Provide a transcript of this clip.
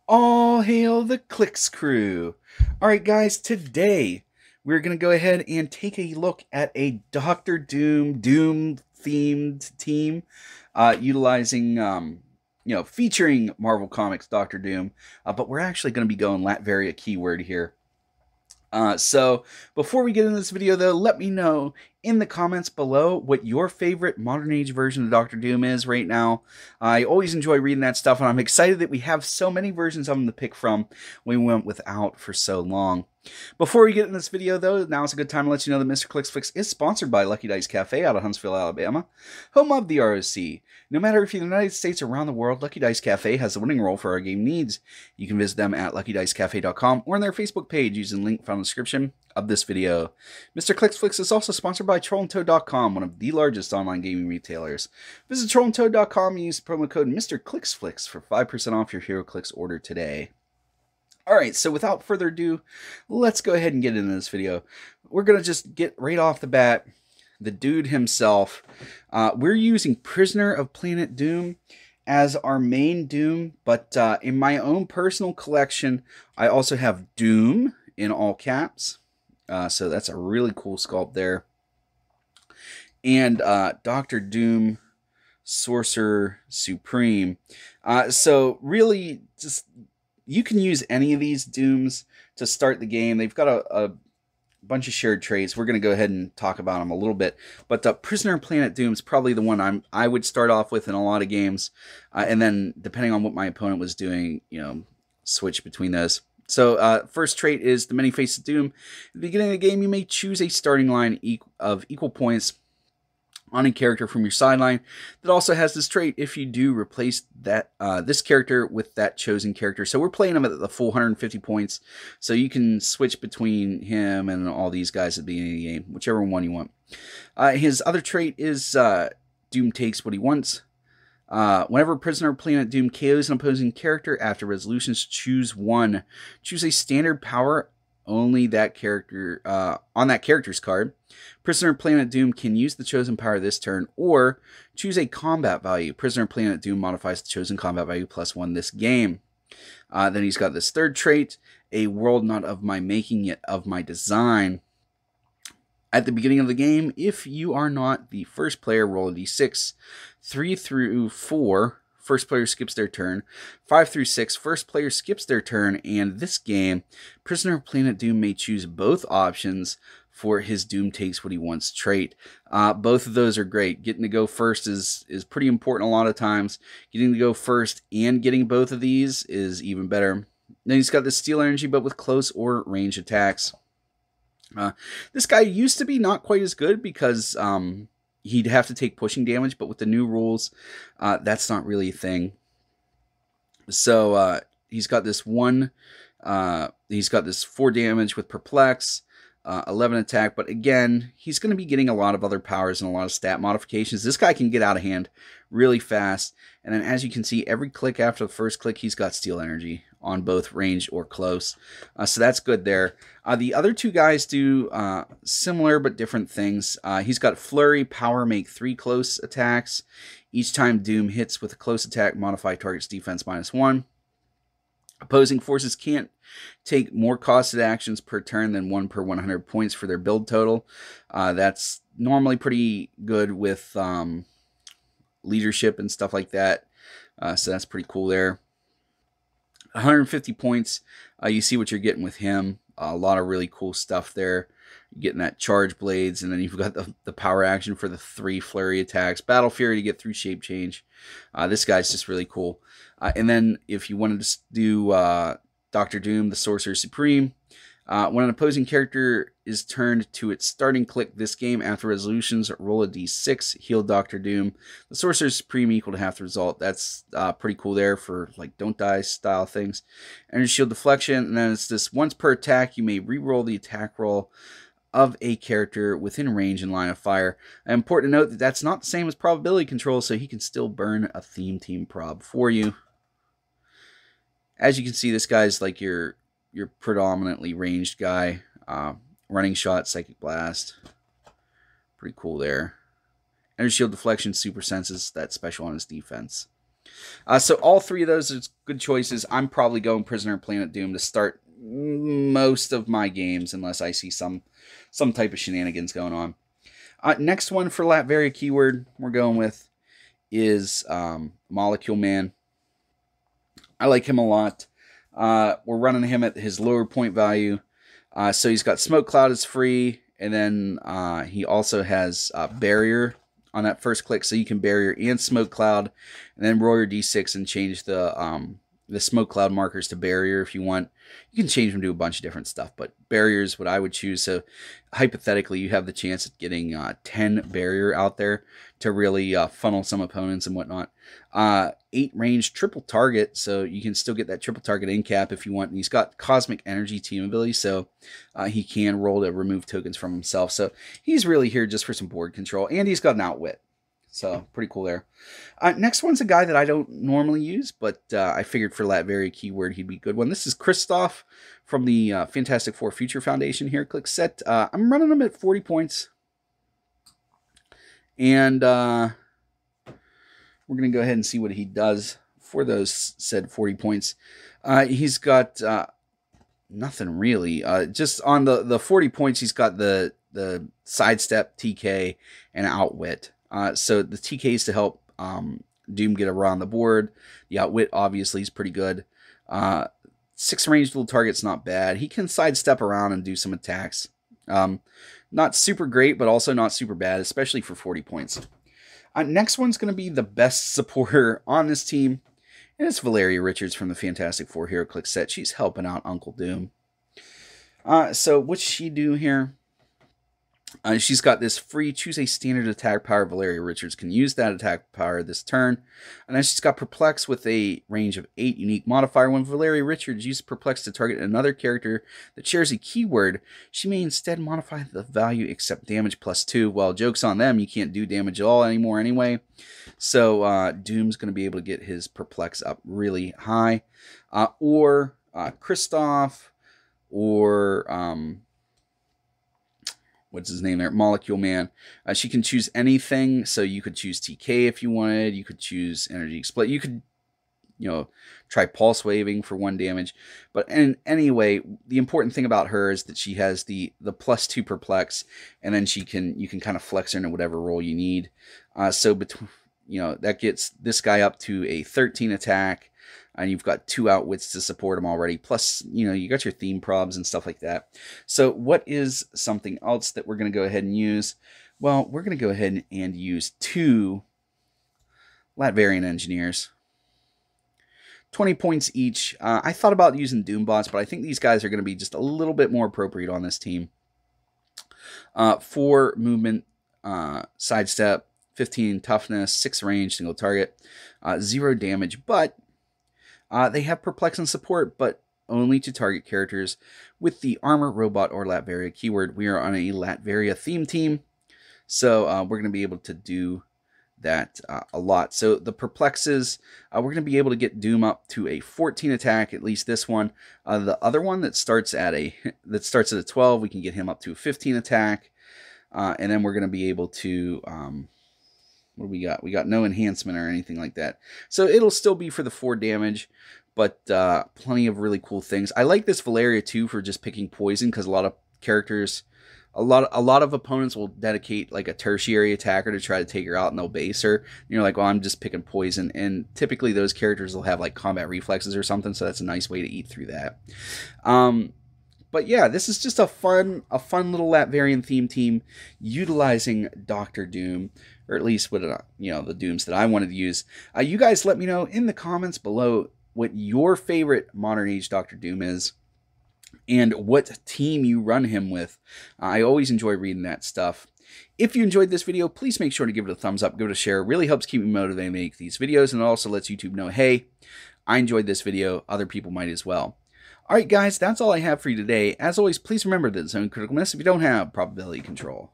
All hail the Clicks crew. All right, guys, today we're going to go ahead and take a look at a Doctor Doom themed team utilizing, featuring Marvel Comics Doctor Doom, but we're actually going to be going Latveria keyword here. So before we get into this video, though, let me know in the comments below what your favorite modern age version of Doctor Doom is right now. I always enjoy reading that stuff, and I'm excited that we have so many versions of them to pick from. We went without for so long. Before we get in this video, though, now is a good time to let you know that Mr. Flicks is sponsored by Lucky Dice Cafe out of Huntsville, Alabama, home of the ROC. No matter if you're in the United States or around the world, Lucky Dice Cafe has the winning role for our game needs. You can visit them at luckydicecafé.com or on their Facebook page using the link found in the description of this video. Mr. Flicks is also sponsored by trollandtoad.com, one of the largest online gaming retailers. Visit trollandtoad.com and use the promo code Mr. Flicks for 5% off your Heroclix order today. Alright, so without further ado, let's go ahead and get into this video. We're going to just get right off the bat, the dude himself. We're using Prisoner of Planet Doom as our main Doom, but in my own personal collection, I also have Doom in all caps. So that's a really cool sculpt there. And Dr. Doom, Sorcerer Supreme. So really, just you can use any of these Dooms to start the game. They've got a bunch of shared traits. We're going to go ahead and talk about them a little bit. But Prisoner of Planet Doom is probably the one I would start off with in a lot of games. And then, depending on what my opponent was doing, switch between those. So, first trait is the Many Faces of Doom. At the beginning of the game, you may choose a starting line of equal points on a character from your sideline that also has this trait if you do replace that this character with that chosen character. So we're playing him at the full 150 points, so you can switch between him and all these guys at the beginning of the game, whichever one you want. His other trait is Doom takes what he wants. Whenever Prisoner of Planet Doom KOs an opposing character after resolutions, choose one. Choose a standard power only that character on that character's card. Prisoner of Planet Doom can use the chosen power this turn, or choose a combat value. Prisoner of Planet Doom modifies the chosen combat value +1 this game. Then he's got this third trait, a world not of my making yet of my design. At the beginning of the game, if you are not the first player, roll a d6. 3 through 4, first player skips their turn. 5 through 6, first player skips their turn. And this game, Prisoner of Planet Doom may choose both options for his Doom takes what he wants trait. Both of those are great. Getting to go first is pretty important a lot of times. Getting to go first and getting both of these is even better. Then he's got the Steal Energy, but with close or range attacks. This guy used to be not quite as good because he'd have to take pushing damage, but with the new rules, that's not really a thing. So he's got this he's got this 4 damage with Perplex, 11 attack, but again, he's going to be getting a lot of other powers and a lot of stat modifications. This guy can get out of hand really fast, and then as you can see, every click after the first click, he's got Steal Energy on both range or close. So that's good there. The other two guys do similar but different things. He's got Flurry, Power, make 3 close attacks. Each time Doom hits with a close attack, modify target's defense -1. Opposing forces can't take more costed actions per turn than 1 per 100 points for their build total. That's normally pretty good with leadership and stuff like that. So that's pretty cool there. 150 points, you see what you're getting with him. A lot of really cool stuff there. You're getting that Charge Blades, and then you've got the power action for the 3 flurry attacks. Battle Fury to get through Shape Change. This guy's just really cool. And then if you wanted to do Dr. Doom, the Sorcerer Supreme, when an opposing character is turned to its starting click this game after resolutions, roll a d6, heal Dr. Doom. The Sorcerer Supreme equal to half the result. That's pretty cool there for like don't die style things. Energy Shield Deflection, and then it's this once per attack, you may re-roll the attack roll of a character within range and line of fire. Important to note that that's not the same as probability control, so he can still burn a theme team prob for you. As you can see, this guy's like your predominantly ranged guy. Running Shot, Psychic Blast. Pretty cool there. Energy Shield Deflection, Super Senses, that special on his defense. So all three of those are good choices. I'm probably going Prisoner of Planet Doom to start most of my games, unless I see some type of shenanigans going on. Next one for Latveria keyword we're going with is Molecule Man. I like him a lot. We're running him at his lower point value. So he's got Smoke Cloud is free, and then he also has Barrier on that first click, so you can Barrier and Smoke Cloud, and then roll your D6 and change the Smoke Cloud markers to Barrier if you want. You can change them to a bunch of different stuff, but Barrier is what I would choose. So hypothetically, you have the chance of getting 10 Barrier out there to really funnel some opponents and whatnot. 8 range, triple target, so you can still get that triple target in cap if you want. And he's got Cosmic Energy team ability, so he can roll to remove tokens from himself. So he's really here just for some board control, and he's got an Outwit. So pretty cool there. Next one's a guy that I don't normally use, but I figured for Latveria keyword he'd be a good one. This is Christoph from the Fantastic Four Future Foundation Heroclix set. I'm running him at 40 points. And we're going to go ahead and see what he does for those said 40 points. He's got nothing really. Just on the 40 points, he's got the sidestep, TK, and Outwit. So the TK is to help Doom get around the board. The Outwit obviously is pretty good. 6 ranged little target's not bad. He can sidestep around and do some attacks. Not super great, but also not super bad, especially for 40 points. Next one's going to be the best supporter on this team, and it's Valeria Richards from the Fantastic Four Heroclix set. She's helping out Uncle Doom. So what's she do here? She's got this free choose a standard attack power. Valeria Richards can use that attack power this turn. And then she's got Perplex with a range of 8 unique modifier. When Valeria Richards uses Perplex to target another character that shares a keyword, she may instead modify the value except damage +2. Well, joke's on them. You can't do damage at all anymore anyway. So Doom's going to be able to get his Perplex up really high. Or Christoph, or what's his name there? Molecule Man. She can choose anything. So you could choose TK if you wanted. You could choose Energy Split. You could, try Pulse Waving for 1 damage. But anyway, the important thing about her is that she has the +2 Perplex, and then you can kind of flex her into whatever role you need. So between, that gets this guy up to a 13 attack. And you've got 2 Outwits to support him already. Plus, you got your theme probs and stuff like that. So what is something else that we're going to go ahead and use? Well, we're going to go ahead and use 2 Latverian Engineers. 20 points each. I thought about using Doombots, but I think these guys are going to be just a little bit more appropriate on this team. 4 movement, sidestep, 15 toughness, 6 range, single target, 0 damage, but they have Perplex and support, but only to target characters with the Armor, Robot, or Latveria keyword. We are on a Latveria theme team, so we're going to be able to do that a lot. So the Perplexes, we're going to be able to get Doom up to a 14 attack, at least this one. The other one that starts at a 12, we can get him up to a 15 attack, and then we're going to be able to what do we got? We got no enhancement or anything like that. So it'll still be for the 4 damage, but plenty of really cool things. I like this Valeria too for just picking poison, because a lot of characters, a lot of opponents will dedicate like a tertiary attacker to try to take her out, and they'll base her. And you're like, well, I'm just picking poison, and typically those characters will have like combat reflexes or something, so that's a nice way to eat through that. But yeah, this is just a fun little Latverian theme team utilizing Dr. Doom, or at least what the Dooms that I wanted to use. You guys let me know in the comments below what your favorite modern age Dr. Doom is, and what team you run him with. I always enjoy reading that stuff. If you enjoyed this video, please make sure to give it a thumbs up, give it a share. It really helps keep me motivated to make these videos, and it also lets YouTube know, hey, I enjoyed this video, other people might as well. Alright guys, that's all I have for you today. As always, please remember that zone critical miss if you don't have probability control.